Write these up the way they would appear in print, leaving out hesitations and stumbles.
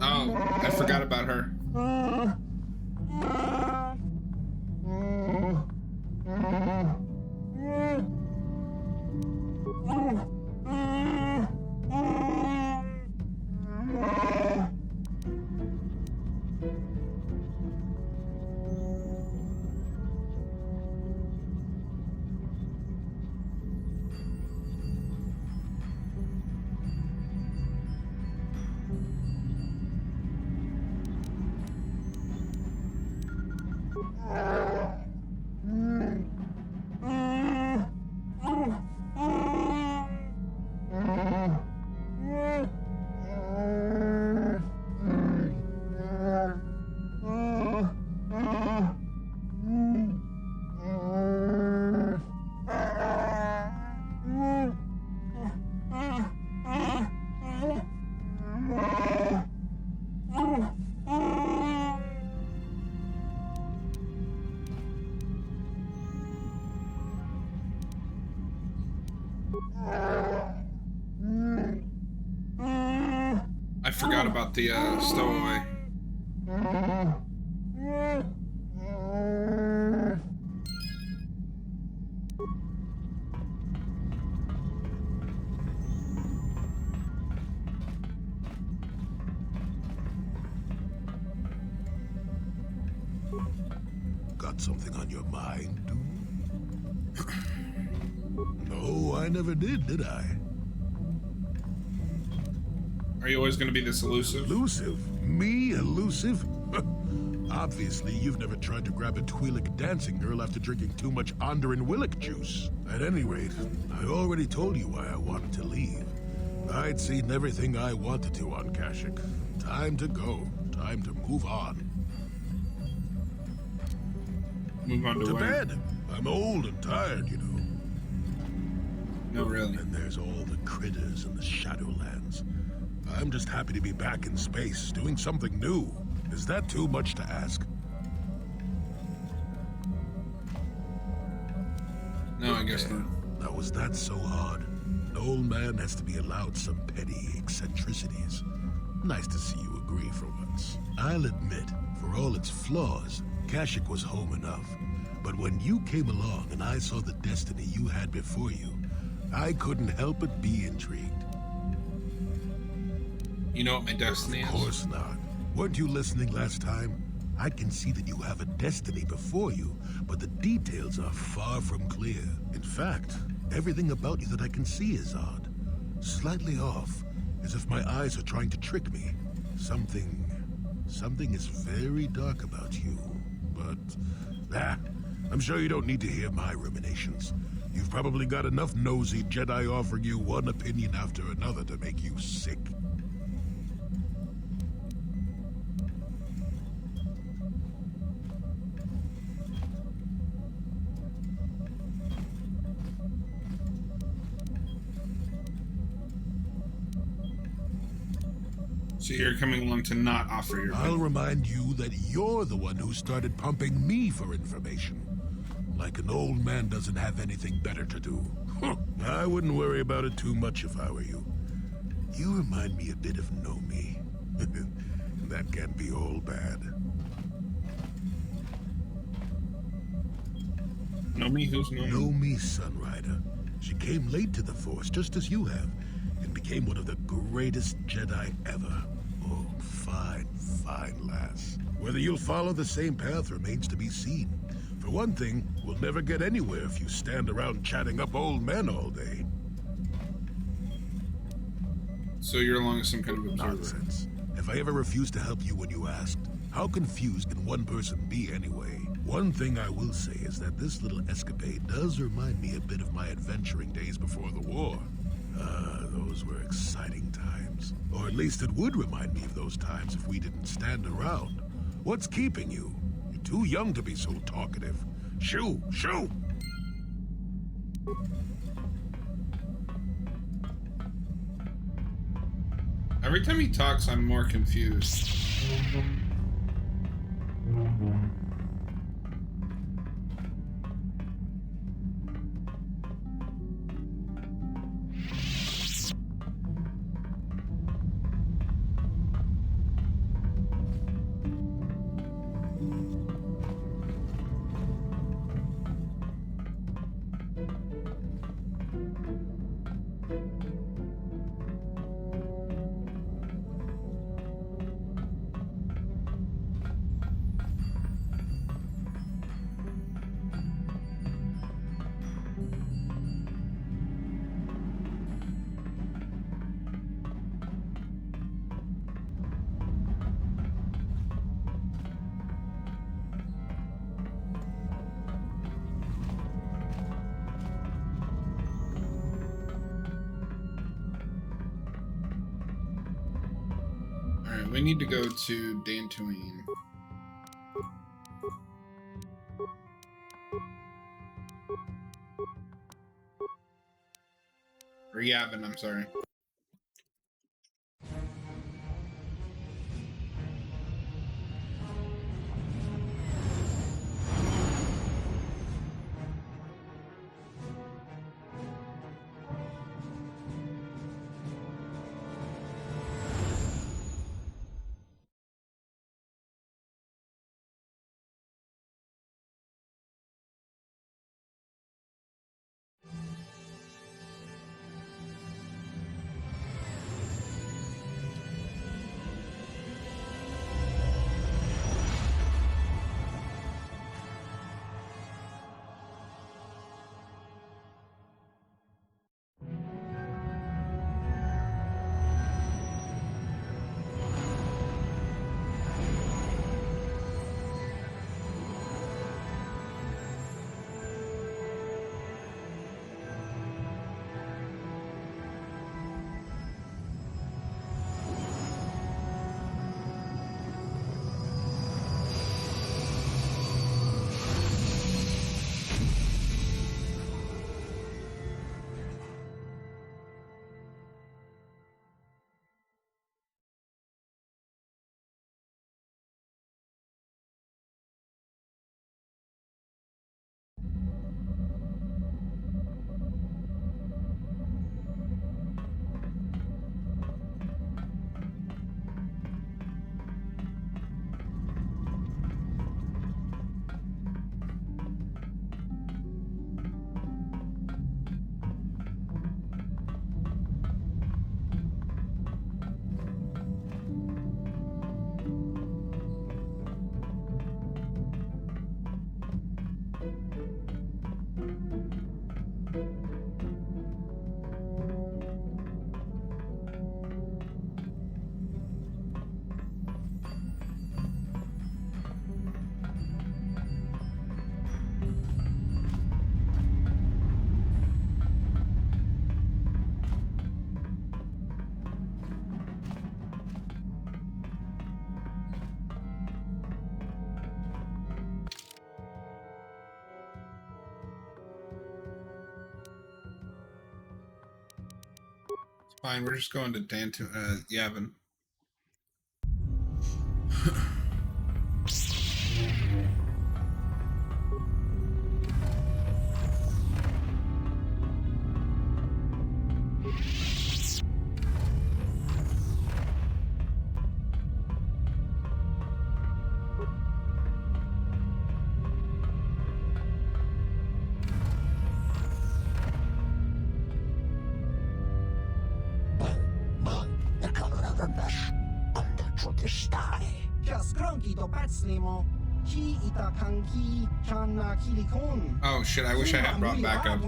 Oh, I forgot about her. I forgot about the stowaway. Got something on your mind, dude? No, I never did I? Are you always going to be this elusive? Elusive? Me elusive? Obviously, you've never tried to grab a Twi'lek dancing girl after drinking too much Onderan Willick juice. At any rate, I already told you why I wanted to leave. I'd seen everything I wanted to on Kashyyyk. Time to go. Time to move on. Move on to where? bed. I'm old and tired, you know. No, really. And there's all the critters in the Shadowlands. I'm just happy to be back in space, doing something new. Is that too much to ask? No, I guess not. Now, was that so hard? An old man has to be allowed some petty eccentricities. Nice to see you agree for once. I'll admit, for all its flaws, Kashyyyk was home enough. But when you came along and I saw the destiny you had before you, I couldn't help but be intrigued. You know what my destiny is? Of course not. Weren't you listening last time? I can see that you have a destiny before you, but the details are far from clear. In fact, everything about you that I can see is odd. Slightly off, as if my eyes are trying to trick me. Something is very dark about you. But, I'm sure you don't need to hear my ruminations. You've probably got enough nosy Jedi offering you one opinion after another to make you sick. So you're coming along to not offer your I'll remind you that you're the one who started pumping me for information. Like an old man doesn't have anything better to do. I wouldn't worry about it too much if I were you. You remind me a bit of Nomi. That can't be all bad. Nomi? Who's Nomi? Nomi Sunrider. She came late to the Force, just as you have, and became one of the greatest Jedi ever. Oh, fine lass. Whether you'll follow the same path remains to be seen. For one thing, we'll never get anywhere if you stand around chatting up old men all day. So you're along some kind of observer. Nonsense. If I ever refused to help you when you asked, how confused can one person be anyway? One thing I will say is that this little escapade does remind me a bit of my adventuring days before the war. Those were exciting times. Or at least it would remind me of those times if we didn't stand around. What's keeping you? You're too young to be so talkative. Shoo! Shoo! Every time he talks, I'm more confused. we need to go to Dantooine. Or Yavin, I'm sorry. Fine, we're just going to Yavin. Oh shit, I wish I had brought backup.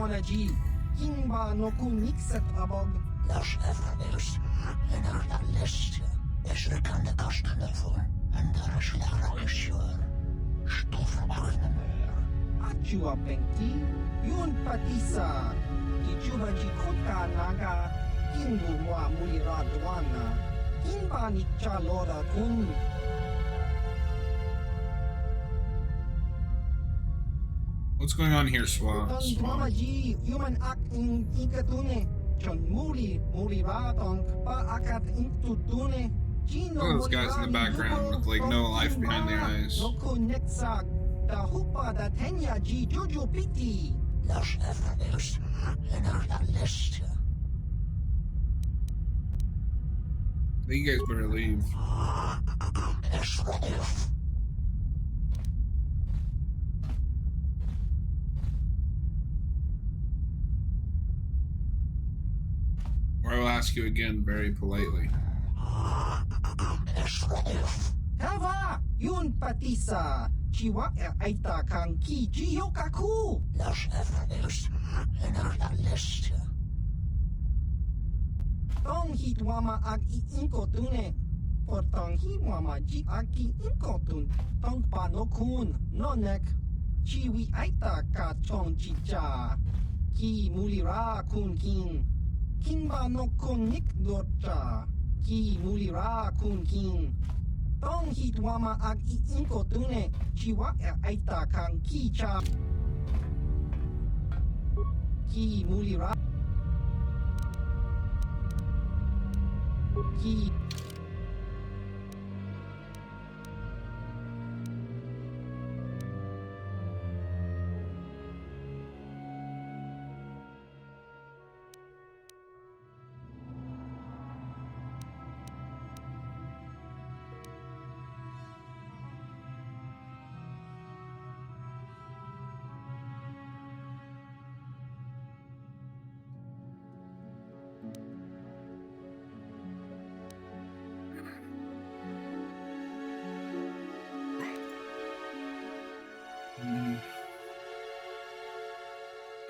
What's going on here, Swan? Oh, those guys in the background with like no life behind their eyes. I think you guys better leave. Or I will ask you again very politely. Hava, yun patisa, chiwa aita kang ki jiyo kaku. Los efforts in our list. Tong hitwama ag iinkotune. Por tong hitwama ji aki inkotun. Tong panokun, nonek. Chiwi aita ka chong chicha. Ki mulira kun king. Kimba no kun nik dorcha. Ki mulira kun kin. Tong hit wama ag iinko tune. Chiwa aita kang ki cha. Ki mulira. Ki.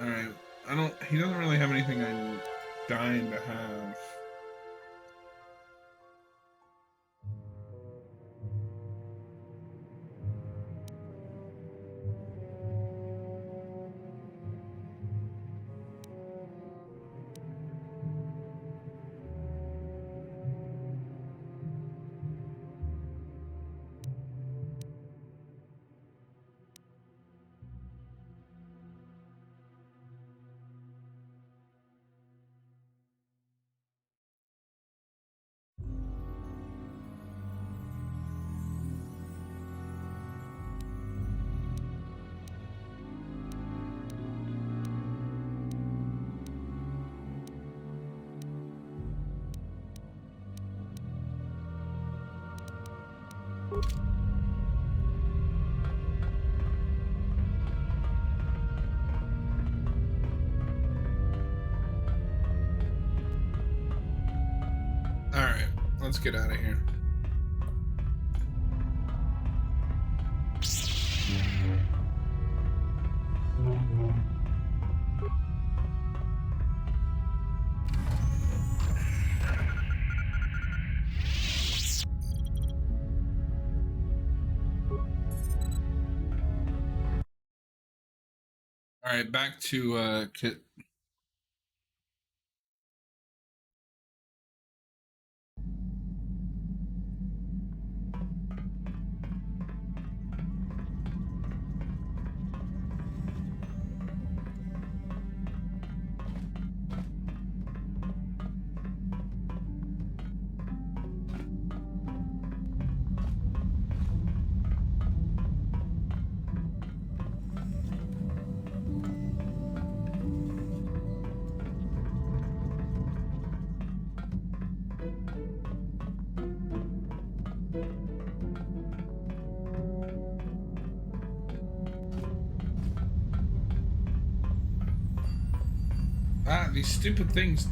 Alright. He doesn't really have anything I'm dying to have. Alright, let's get out of here. Alright, back to Kit. Ah, these stupid things.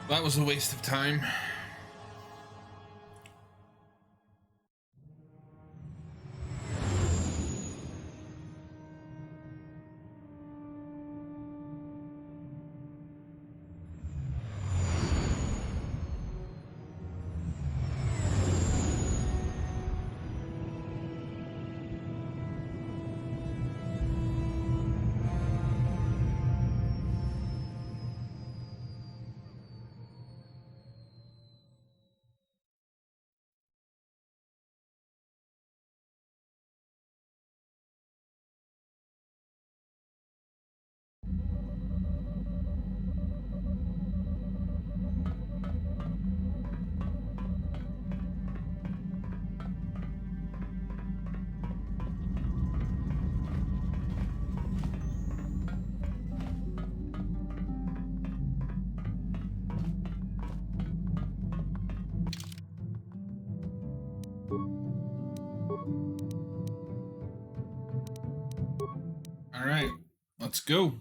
That was a waste of time. All right, let's go.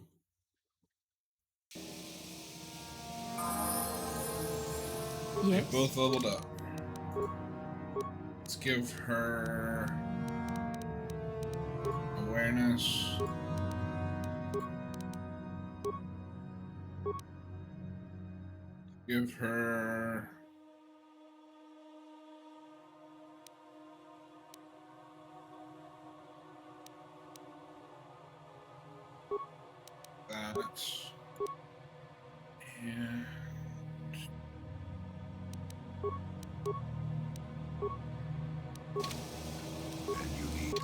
Yes. They both leveled up. Let's give her awareness. Give her that. And And you need...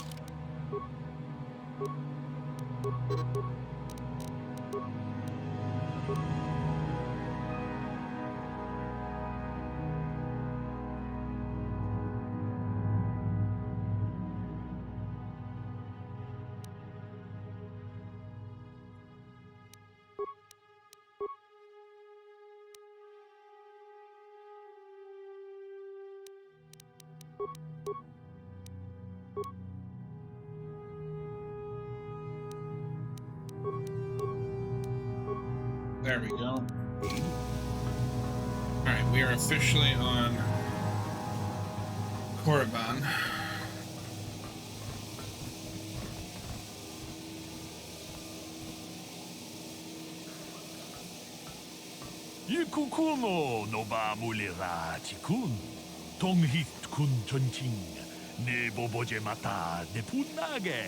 there we go. Alright, we are officially on Korriban. Yikukuno no ba mulira tikun. Tonghit kun chonching. Ne boboje mata ne punage.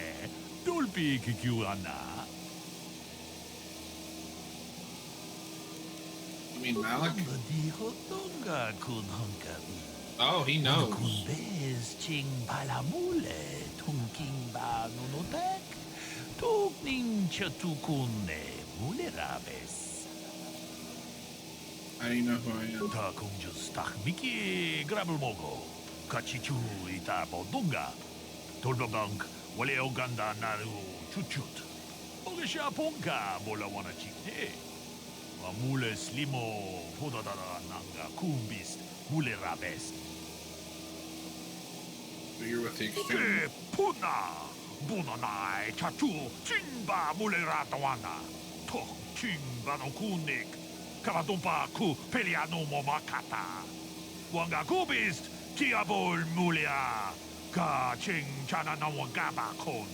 Dolpi kikiwana. You mean Malik? Di hotonga kun honkabi. Oh, he knows. Kun bez ching palamule. Tonking ba nunotek. Tokning chatukun ne mulirabes. How do you know who I am? Ta kunjus tak miki grabel mogo. Kachichu ita bodunga. Tolbabank wale oganda naru chuchut. Ogesha ponka bola wana chikne. Mule slimo podadara nanga kumbist mule rabest. So you're with the exchange. Ke puna bunanai chatu chimba mule ratawana. Tok chimba no kunik. Kavadompa ku peliano momakata. Wanga kubist tiabol mulia. Ka ching chana na wangaba kon.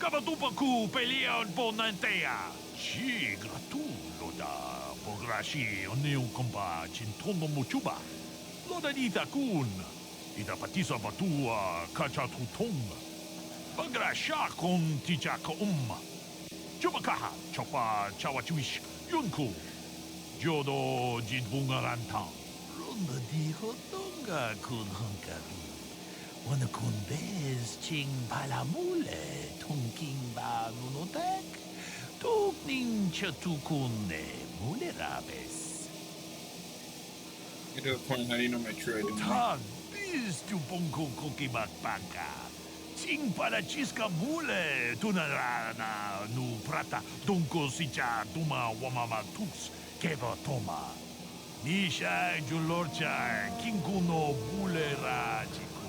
Kavadompa ku pelion bonantea. Chi gratu loda. Pograshi oneu kompa chintono mochuba. Loda ita kun. Ita patisa batua kachatu tong. Bagrasha kon tichaka Chubakaha chopa chawachuish yunku. Jodo jidbungarantang. Rumba di hotonga kun honkabi. Wana kun bez ching palamule. Tonking ba nunotek. Tokning chatukune mulerabes. Get to the point, how do you know my true identity? Tan biz tu bonko kokimak banka. Ching para chiska mule. Tunarana nu prata. Donko sicha duma wamama tux. Keva toma. Nisha julorcha. Kinkuno bulera chiku.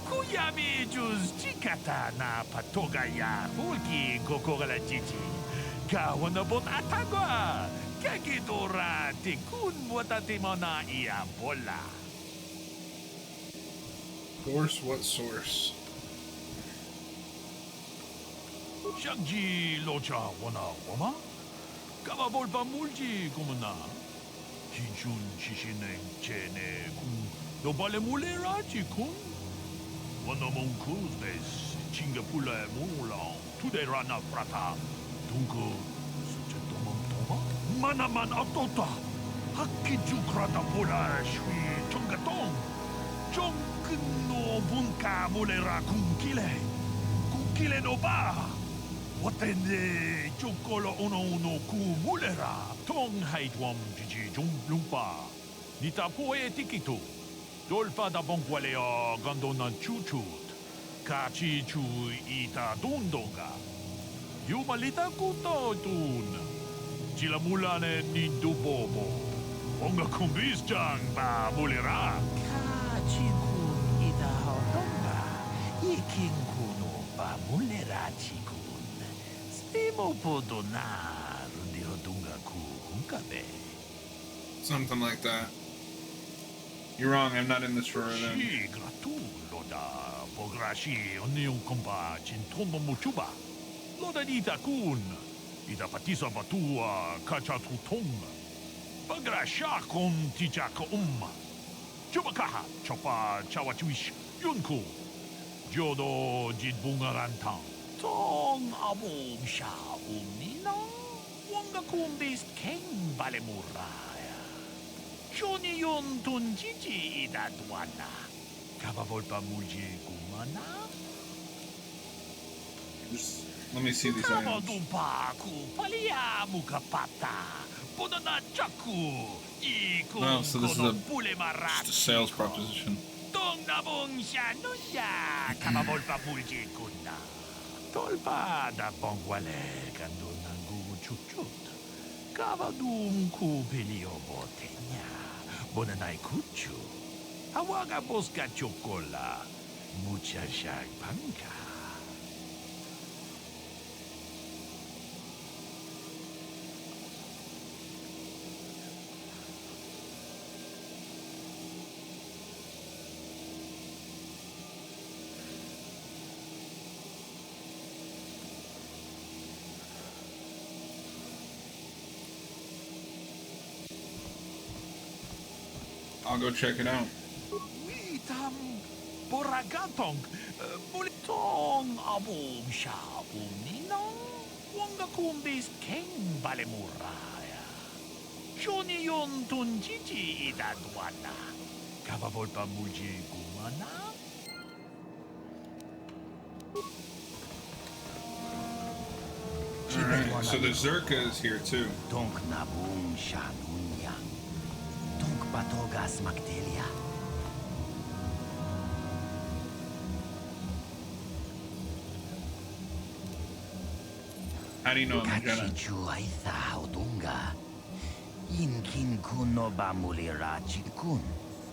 Kuyami juz chikata na patogaya. Fulki kokogala chichi. Kawana bon atagwa. Kagidora tikun watatimona ia bola. Source? What source? Shangji locha wana wama? Kama bolpa mulji kumana. Chinchun shishinen chene kun. Dobale mulera chikun. Wana mon kuzbes. Chingapula mulan. Tude rana prata. Tunko. Suche tomam toma? Manaman atota. Hakiju krata bola shui chungatong. Chongno bunka mulera kunkile. Kunkile no ba. Watende chokolo uno ku mulera. Tong haitwam jiji jung lumpa. Nita poe tikito. Dolfa da bonkwaleo gandona chuchut. Kachi chu ita dundonga. Yumalita kuto tun. Chila mulane ni dubobo. Onga kumbis jang ba mulera. Kachi kun ita hoto Iking kuno pa mulerachi kun. Stimo podonar di hodunga ku hunkabe. Something like that. You're wrong, I'm not in this for revenge. Si gratulo da pograshi onion kompa chintomo muchuba. Loda dita kun. Ida patisa batua kacha tutong. Pagrasha kon tijaka Chubakaha chopa chawachuish yunku. Jodo jidbungarantang. Tong abum sha umnina. Wanga kumbist king balemuraya. Shoni yun tunjiji idadwana. Kabavolpa muji kumana. Just let me see these items. Kabadupaku palia mukapata. Podana chaku. No, so this is just a sales proposition. Tong nabong siya nunya. Kabavolpa muji kuna. Tolpa da bongwale kandun ng guguchuchut. Kabadum kupilio botenya. Bonanay kuchu. Hawaga boska chokola. Mucha shag panka. I'll go check it out. Witam boragatong bulitong abum siya umninong wanga kumbis king balemuraya. Shoni yun tunjiji idadwana. Kabavolpa muji kumana. Alright, so the Zerka is here too. Tonk nabum siya nunyang. Tonk patogas magdelia. How do you know I'm a Jedi? Kachichu ay thaudunga. Inkin kuno bamulira chikun.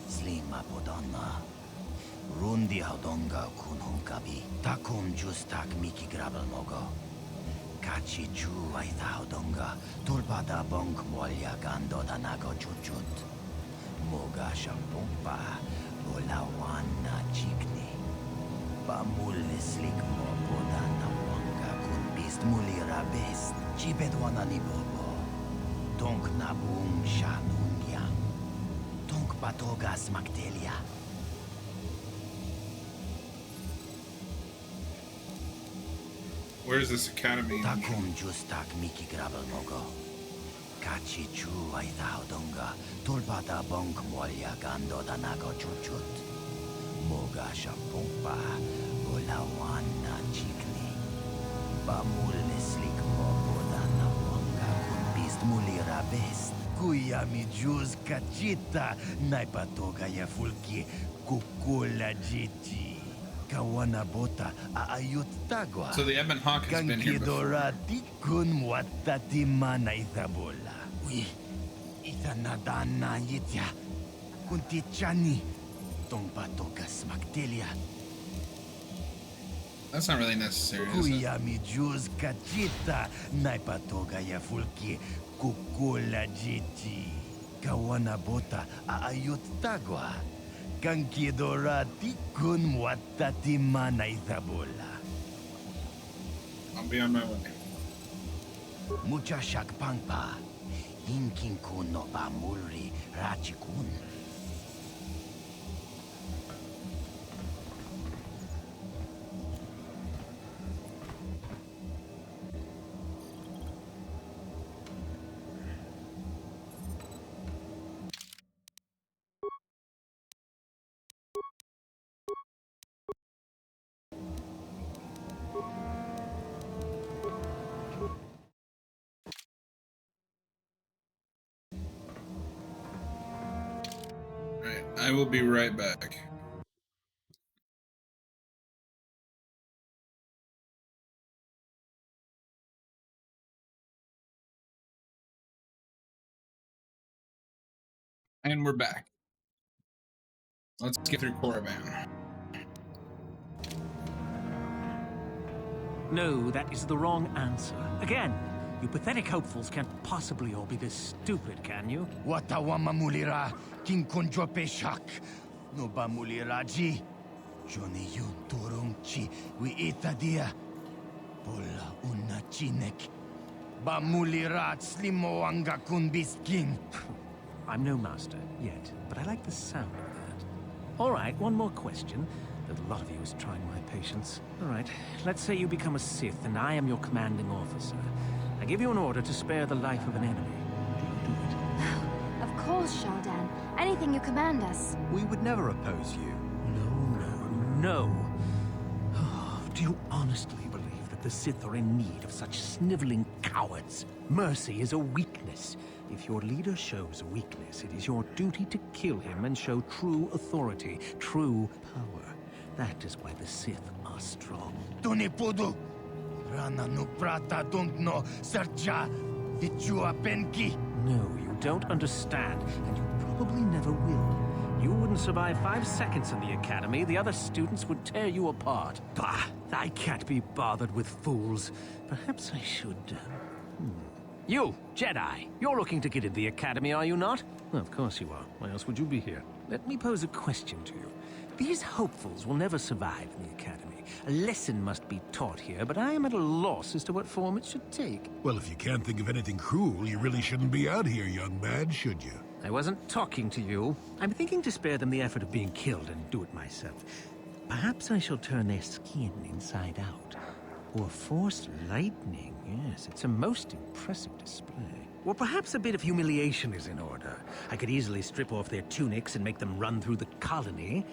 Slima podonna. Rundi haudonga kun hunkabi. Takum justak miki grabel mogo. Kachichu ay thaudunga. Tulpada bonk molya gando danago chuchut. Moga shampumpa. Bolawan na chikni. Bamul slik mo podana wanga kun bist mulira best. Chibedwana ni bobo. Tonk nabum shanunyang. Tonk patogas magdelia. Where's this academy? Takum justak miki grabel mogo. Kachichu ay thaudonga. Tulpada bonk molya gando danago chuchut. Moga shampumpa. Bolawan na chikni. Bamul slik mo podana wanga kun bist mulira best. Kuya mi juz kachita. Naipatoga ya fulki. Kukula jiji. Kawana bota aayut tagwa. So the Ebon Hawk has been here before. Kankidorati kun muatati mana ithabola. Uy, ithanadana yitya. Kunti chani. Tong patogas magdelia. That's not really necessary, is it? Kuya mi juz kachita. Naipatoga ya fulki. Kukula jiji. Kawana bota aayut tagwa. Kankidorati kun muatati mana ithabola. I'll be on my way. Mucha shakpangpa. Inkin kun no bamulri rachikun. Right, I will be right back. And we're back. Let's get through Korriban. No, that is the wrong answer. Again, you pathetic hopefuls can't possibly all be this stupid, can you? Watawama mulira, king konjope shak. No ba mulira ji. Johnny yun turong chi, we itadia. Pola una chinek. Ba mulira slimo anga kun biskin. I'm no master yet, but I like the sound of that. All right, one more question. A lot of you is trying my patience. All right, let's say you become a Sith and I am your commanding officer. I give you an order to spare the life of an enemy. Do you do it? Of course, Shardan. Anything you command us. We would never oppose you. No. Oh, do you honestly believe that the Sith are in need of such sniveling cowards? Mercy is a weakness. If your leader shows a weakness, it is your duty to kill him and show true authority, true power. That is why the Sith are strong. Tunipudu. Rana no prata don't know serja. Ichua penki. No, you don't understand, and you probably never will. You wouldn't survive 5 seconds in the Academy. The other students would tear you apart. Bah! I can't be bothered with fools. Perhaps I should... You, Jedi, you're looking to get into the Academy, are you not? Well, of course you are. Why else would you be here? Let me pose a question to you. These hopefuls will never survive in the Academy. A lesson must be taught here, but I am at a loss as to what form it should take. Well, if you can't think of anything cruel, you really shouldn't be out here, young man, should you? I wasn't talking to you. I'm thinking to spare them the effort of being killed and do it myself. Perhaps I shall turn their skin inside out. Or force lightning. Yes, it's a most impressive display. Or perhaps a bit of humiliation is in order. I could easily strip off their tunics and make them run through the colony.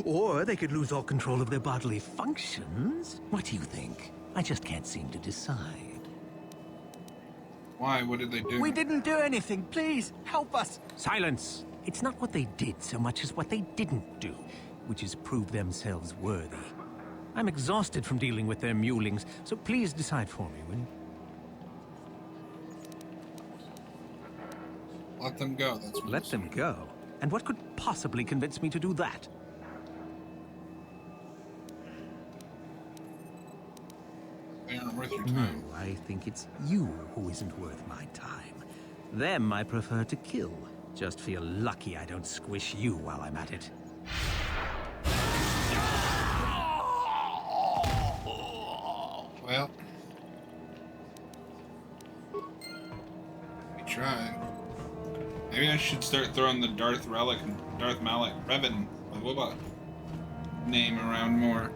Or they could lose all control of their bodily functions. What do you think? I just can't seem to decide. Why? What did they do? We didn't do anything. Please, help us. Silence! It's not what they did so much as what they didn't do, which is prove themselves worthy. I'm exhausted from dealing with their mulings, so please decide for me, will you? Let them go. That's what Let them go? And what could possibly convince me to do that? They aren't worth your No, time. I think it's you who isn't worth my time. Them I prefer to kill. Just feel lucky I don't squish you while I'm at it. Well, we tried. Maybe I should start throwing the Darth Relic and Darth Malak Revan name around more.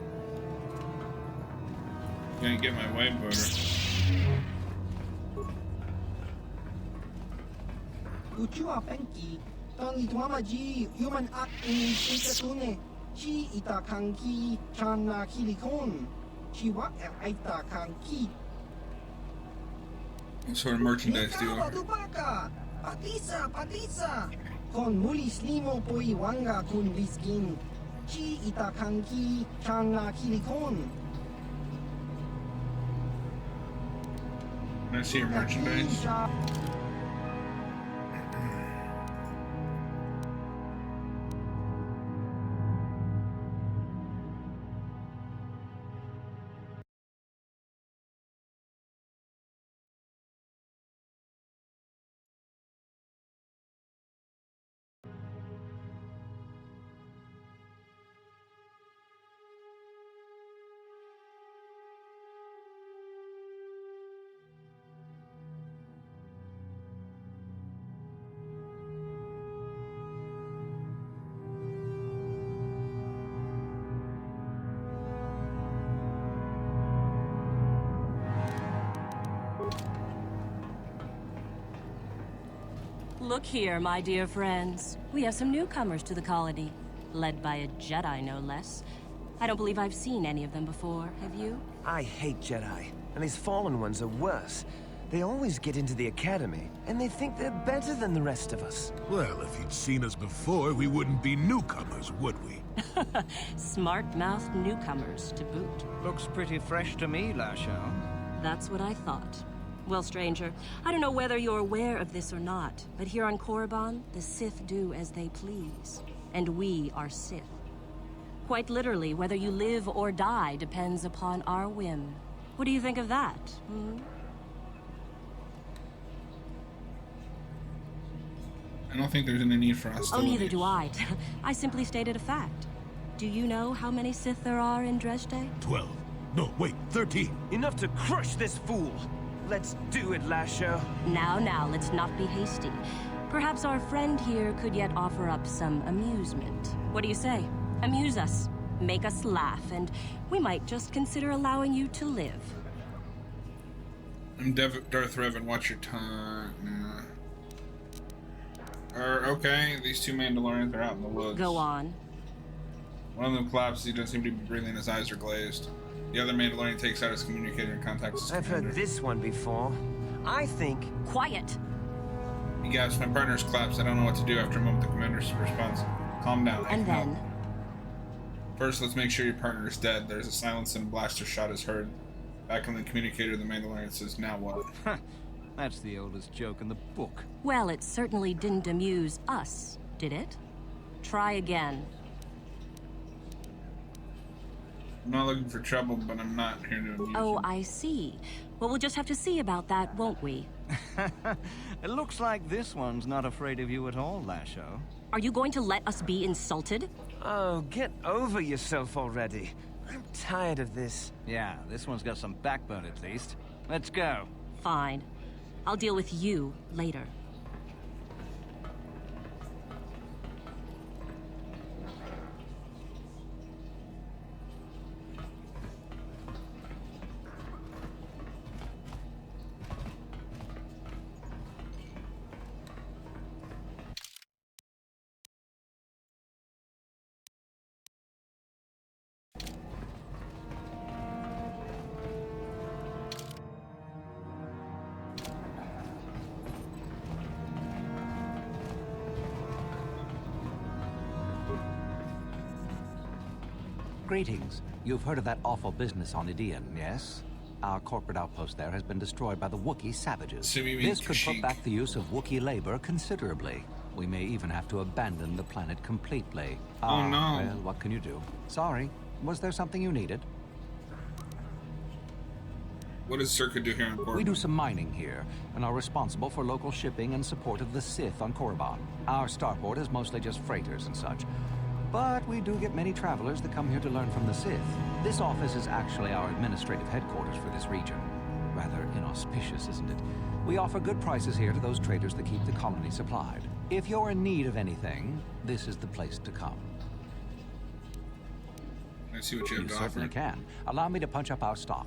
Gonna get my way better. Uchua penki, tangi tuamaji, human act in Ikatune, chi itakanki, chana kilikon, chiwa aita kanki. What sort of merchandise do you Ikaw, Dubaka, patisa, kon mulis limo poi wanga kun biskin, chi itakanki, chana kilikon. Can I see your merchandise? Look here, my dear friends. We have some newcomers to the colony, led by a Jedi, no less. I don't believe I've seen any of them before, have you? I hate Jedi, and these fallen ones are worse. They always get into the Academy, and they think they're better than the rest of us. Well, if you'd seen us before, we wouldn't be newcomers, would we? Smart-mouthed newcomers, to boot. Looks pretty fresh to me, Lashao. That's what I thought. Well, stranger, I don't know whether you're aware of this or not, but here on Korriban, the Sith do as they please. And we are Sith. Quite literally, whether you live or die depends upon our whim. What do you think of that? Hmm? I don't think there's any need for us to. Oh, neither do I. I simply stated a fact. Do you know how many Sith there are in Dresde? 12. No, wait, 13. Enough to crush this fool! Let's do it, Lasho. Now, let's not be hasty. Perhaps our friend here could yet offer up some amusement. What do you say? Amuse us, make us laugh, and we might just consider allowing you to live. I'm Darth Revan, watch your tongue. Nah. Okay, these two Mandalorians are out in the woods. Go on. One of them collapses, he doesn't seem to be breathing, his eyes are glazed. The other Mandalorian takes out his communicator and contacts his I've commander. heard this one before. I think... Quiet! He gasps, my partner's collapsed, I don't know what to do. After a moment, the commander's response, calm down, I And can then? help. First, let's make sure your partner is dead. There's a silence and a blaster shot is heard. Back on the communicator, the Mandalorian says, now what? That's the oldest joke in the book. Well, it certainly didn't amuse us, did it? Try again. I'm not looking for trouble, but I'm not here to amuse Oh, you. I see. Well, we'll just have to see about that, won't we? It looks like this one's not afraid of you at all, Lasho. Are you going to let us be insulted? Oh, get over yourself already. I'm tired of this. Yeah, this one's got some backbone at least. Let's go. Fine. I'll deal with you later. Greetings. You've heard of that awful business on Idian, yes? Our corporate outpost there has been destroyed by the Wookiee savages. So you mean This could Kashyyyk. put back the use of Wookiee labor considerably. We may even have to abandon the planet completely. Oh, no. Well, what can you do? Sorry. Was there something you needed? What does Circa do here in Korriban? We do some mining here, and are responsible for local shipping and support of the Sith on Korriban. Our starport is mostly just freighters and such. But we do get many travelers that come here to learn from the Sith. This office is actually our administrative headquarters for this region. Rather inauspicious, isn't it? We offer good prices here to those traders that keep the colony supplied. If you're in need of anything, this is the place to come. Can I see what you have You to certainly offer? can. Allow me to punch up our stock.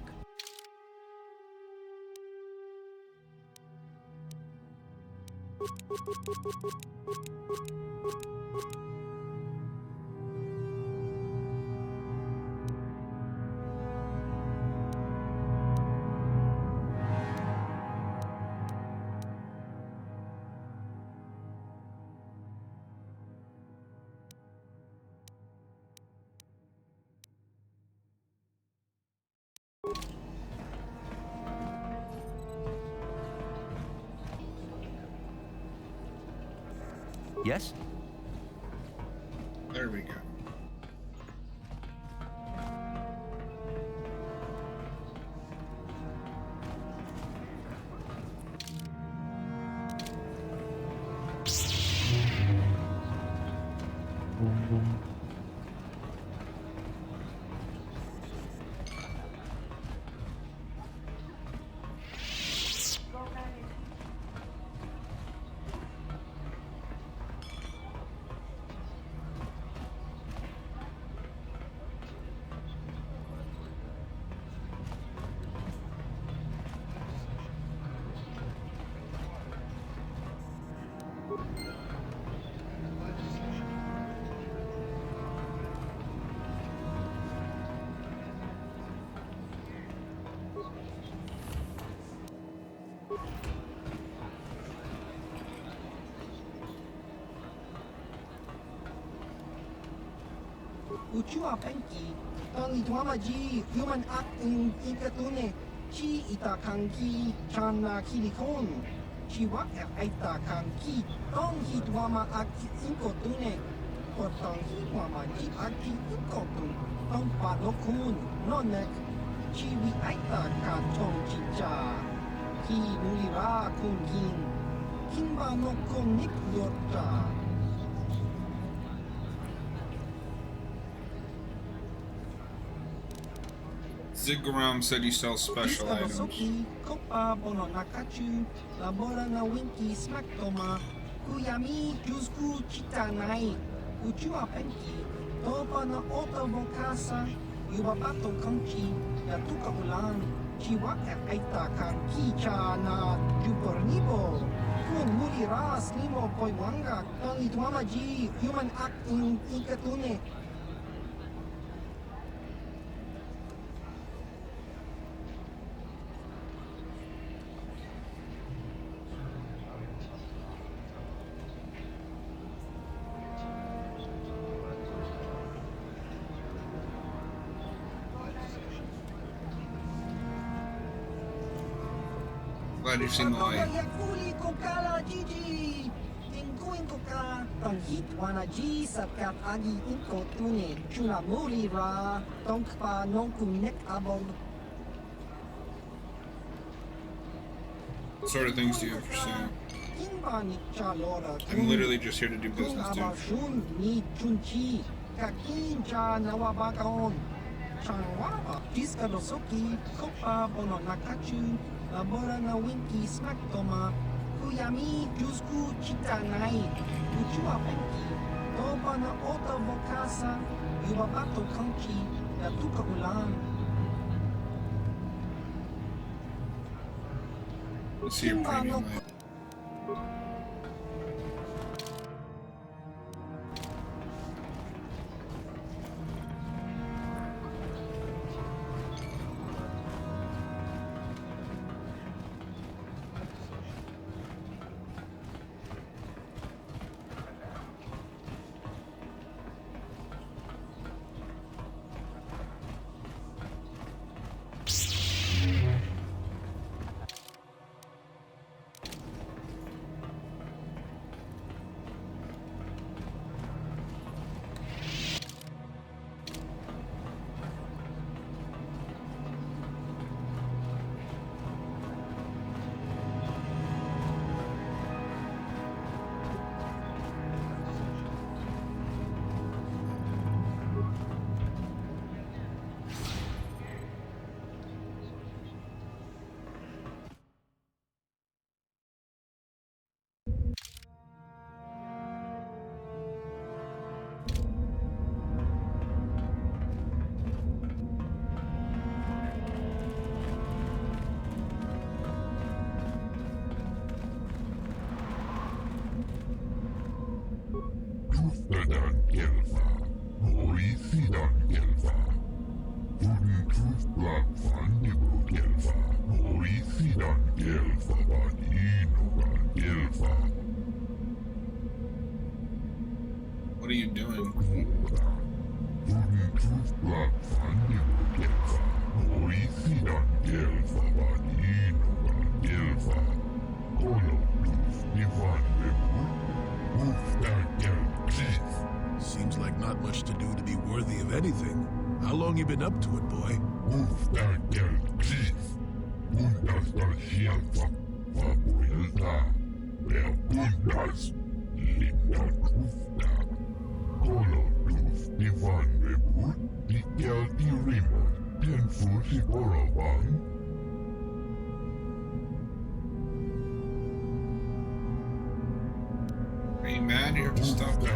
Yes? There we go. Uchua penki, tangi tuamaji, human act in ikatune, chi itakanki, chana kilikon, chi wak aita kanki, tong hi tuama act inkotune, or tong hi tuamaji aki inkotun, tong panokun, nonek, Chiwi aita ka chong chicha. Ki mulira kun kin. Kimba no konik yorta. Zigguram said you sell special items. Kopa bono nakachu. Labora na winki smaktoma. Kuyami jusku chitanai. Uchua penki. Topa na ota bokasa. Yubapato kanchi. Yatuka ulan. Chiwaka aita kan kicha na jupornibo. Kun mulira slimo poiwanga. Tangi tuamaji. Human act in ikatune. Glad you've seen the light. What sort of things do you pursue? I'm literally just here to do business, dude. Labora na winki smaktoma. Kuyami jusku chitanai. Uchua penki. Toba na ota bokasa. Yubabato kanchi. Yatuka ulan. Let's see your premium light. What are you doing? Seems like not much to do to be worthy of anything. How long you been up to it, boy? Are you mad? You have to stop this.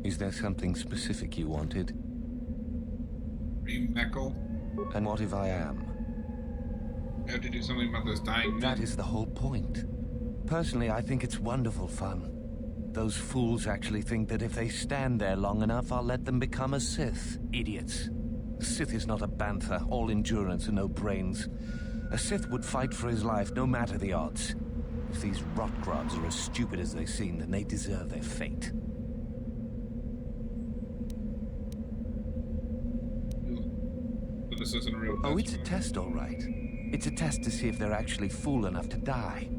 Is there something specific you wanted? Are you Meckel? And what if I am? You have to do something about those dying men. That is the whole point. Personally, I think it's wonderful fun. Those fools actually think that if they stand there long enough, I'll let them become a Sith. Idiots. The Sith is not a bantha, all endurance and no brains. A Sith would fight for his life, no matter the odds. If these rot-grubs are as stupid as they seem, then they deserve their fate. But this isn't a real test. Oh, it's a test, all right. It's a test to see if they're actually fool enough to die.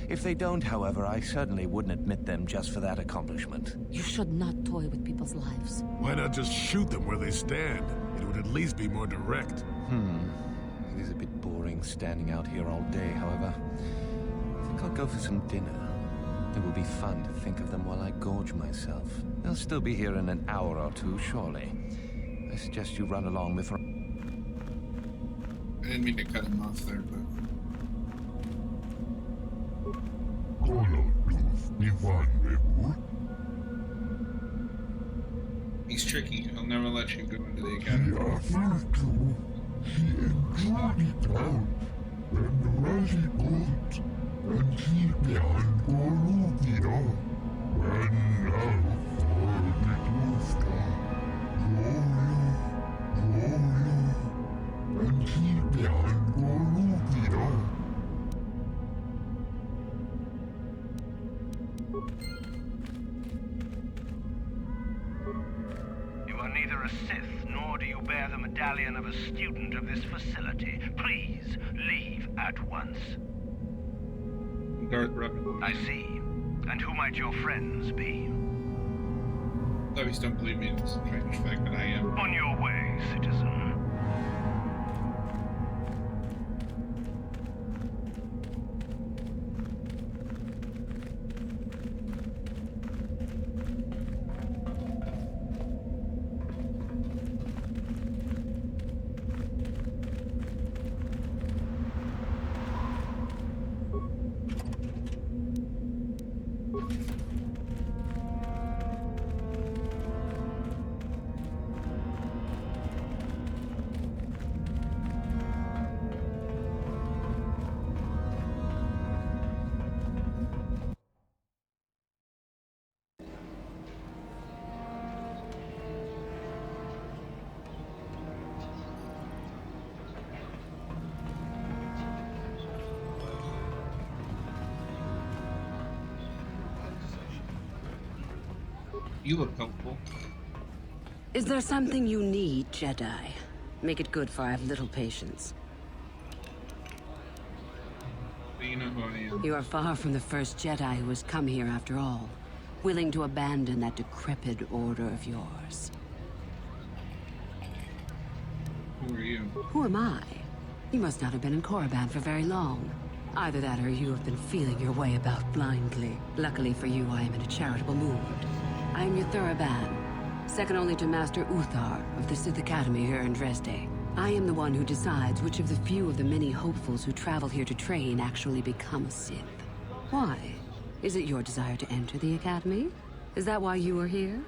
If they don't, however, I certainly wouldn't admit them just for that accomplishment. You should not toy with people's lives. Why not just shoot them where they stand? It would at least be more direct. It is a bit boring standing out here all day, however. I think I'll go for some dinner. It will be fun to think of them while I gorge myself. They'll still be here in an hour or two, surely. I suggest you run along before... I didn't mean to cut him off there, but... He's tricky. He'll never let you go into the academy. You are neither a Sith, nor do you bear the medallion of a student of this facility. Please, leave at once. Darth Revan. I see. And who might your friends be? Please don't believe me in this strange fact that I am. On your way, citizen. You look helpful. Is there something you need, Jedi? Make it good, for I have little patience. But you know who I am. You are far from the first Jedi who has come here after all, willing to abandon that decrepit order of yours. Who are you? Who am I? You must not have been in Korriban for very long. Either that or you have been feeling your way about blindly. Luckily for you, I am in a charitable mood. I am your Korriban, second only to Master Uthar of the Sith Academy here in Dresde. I am the one who decides which of the few of the many hopefuls who travel here to train actually become a Sith. Why? Is it your desire to enter the Academy? Is that why you are here?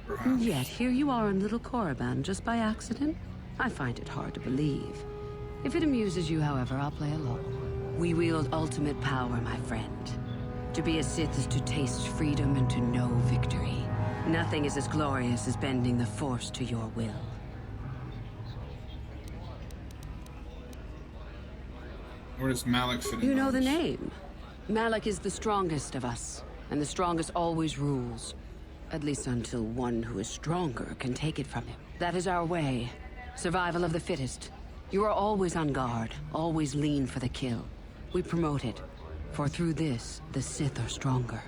Perhaps. Yet here you are in Little Korriban just by accident? I find it hard to believe. If it amuses you, however, I'll play along. We wield ultimate power, my friend. To be a Sith is to taste freedom and to know victory. Nothing is as glorious as bending the Force to your will. Where does Malik fit in? You know the name. Malik is the strongest of us, and the strongest always rules. At least until one who is stronger can take it from him. That is our way. Survival of the fittest. You are always on guard, always lean for the kill. We promote it, for through this, the Sith are stronger.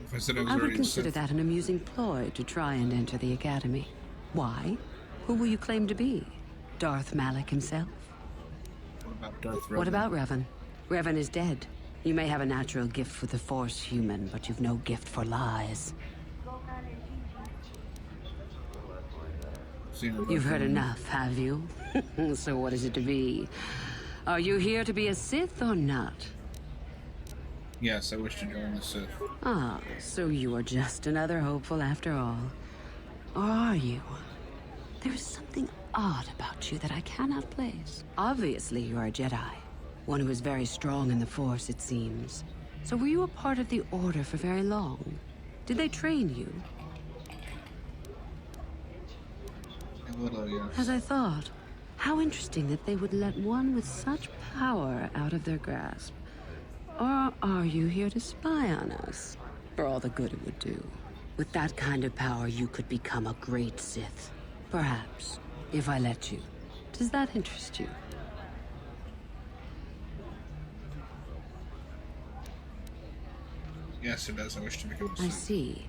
If I said I was I would already consider Sith. that an amusing ploy to try and enter the Academy. Why? Who will you claim to be? Darth Malik himself? What about Darth Revan? What about Revan? Revan is dead. You may have a natural gift for the Force, human, but you've no gift for lies. You've heard enough, have you? So what is it to be? Are you here to be a Sith or not? Yes, I wish to join the Sith. Ah, so you are just another hopeful after all. Or are you? There is something odd about you that I cannot place. Obviously, you are a Jedi. One who is very strong in the Force, it seems. So were you a part of the Order for very long? Did they train you? A little, yes. As I thought. How interesting that they would let one with such power out of their grasp. Or are you here to spy on us? For all the good it would do. With that kind of power, you could become a great Sith. Perhaps, if I let you. Does that interest you? Yes, it does. I wish to become a Sith. I see.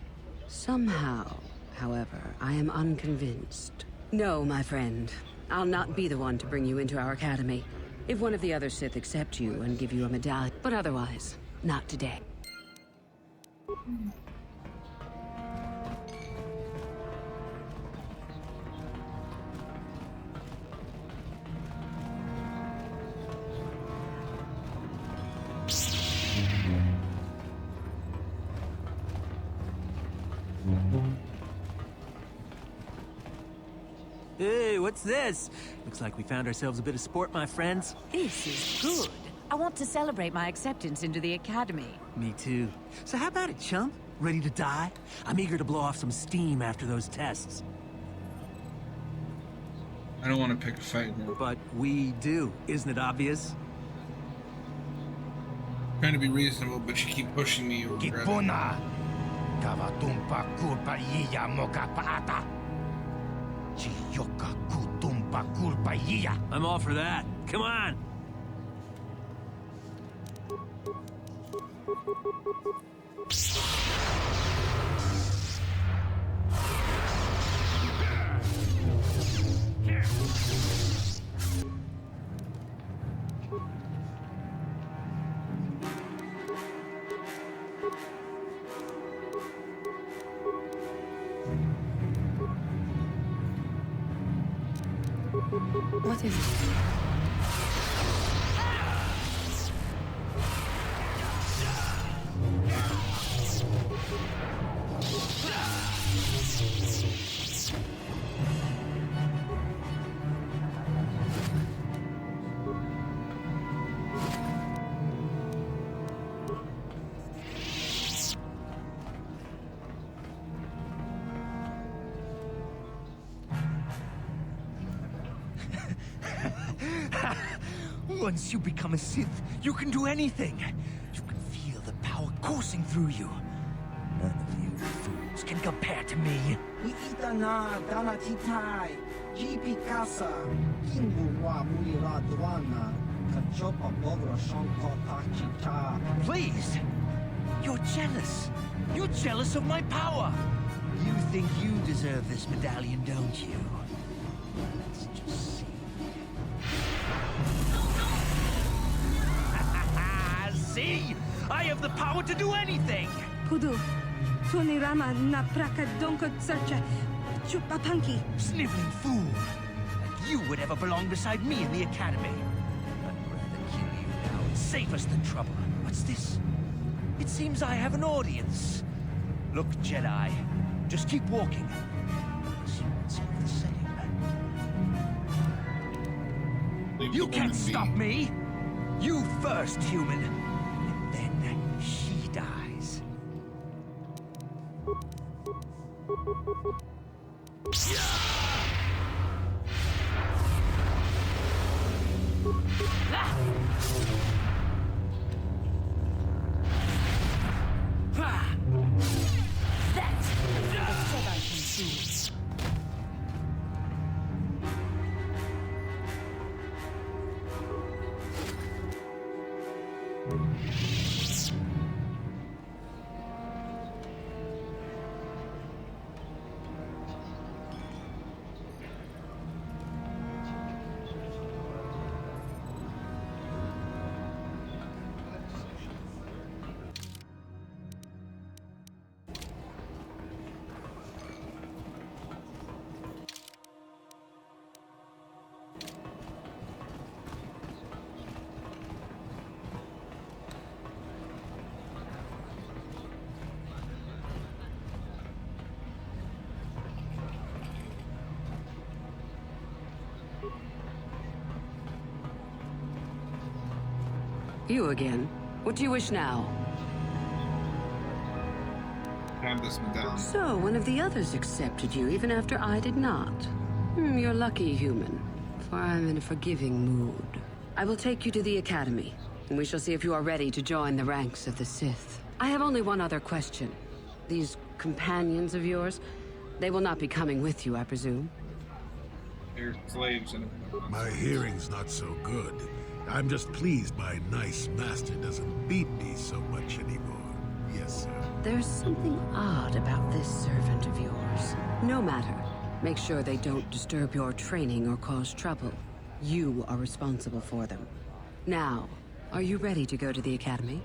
Somehow, however, I am unconvinced. No, my friend. I'll not be the one to bring you into our academy. If one of the other Sith accept you and give you a medallion. But otherwise, not today. Hey, what's this? Looks like we found ourselves a bit of sport, my friends. This is good. I want to celebrate my acceptance into the Academy. Me too. So how about it, chump? Ready to die? I'm eager to blow off some steam after those tests. I don't want to pick a fight, bro. But we do. Isn't it obvious? Trying to be reasonable, but you keep pushing me. Kipuna. Kavatumpa kulpa iya moka paata. Chiyoka kutumpa kulpa iya. I'm all for that. Come on. What is it? Once you become a Sith, you can do anything. You can feel the power coursing through you. None of you fools can compare to me. Itana dana titai, jipi kasa, kingu wa mulira duana, kachopa bogra shanko tachita. Please! You're jealous. You're jealous of my power. You think you deserve this medallion, don't you? Let's just see. See? I have the power to do anything! Pudu, Tunirama na praka donko searcha, chupapanki. Sniveling fool! Like you would ever belong beside me in the Academy. I'd rather kill you now and save us the trouble. What's this? It seems I have an audience. Look, Jedi, just keep walking. Unless you want some of the same. You can't stop me! You first, human. And then she dies. That's what Jedi can do. You again. What do you wish now? Have this medallion. So, one of the others accepted you, even after I did not. You're lucky, human, for I'm in a forgiving mood. I will take you to the Academy, and we shall see if you are ready to join the ranks of the Sith. I have only one other question. These companions of yours, they will not be coming with you, I presume? They're slaves and... My hearing's not so good. I'm just pleased my nice master doesn't beat me so much anymore. Yes, sir. There's something odd about this servant of yours. No matter. Make sure they don't disturb your training or cause trouble. You are responsible for them. Now, are you ready to go to the Academy?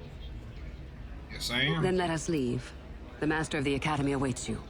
Yes, I am. Then let us leave. The Master of the Academy awaits you.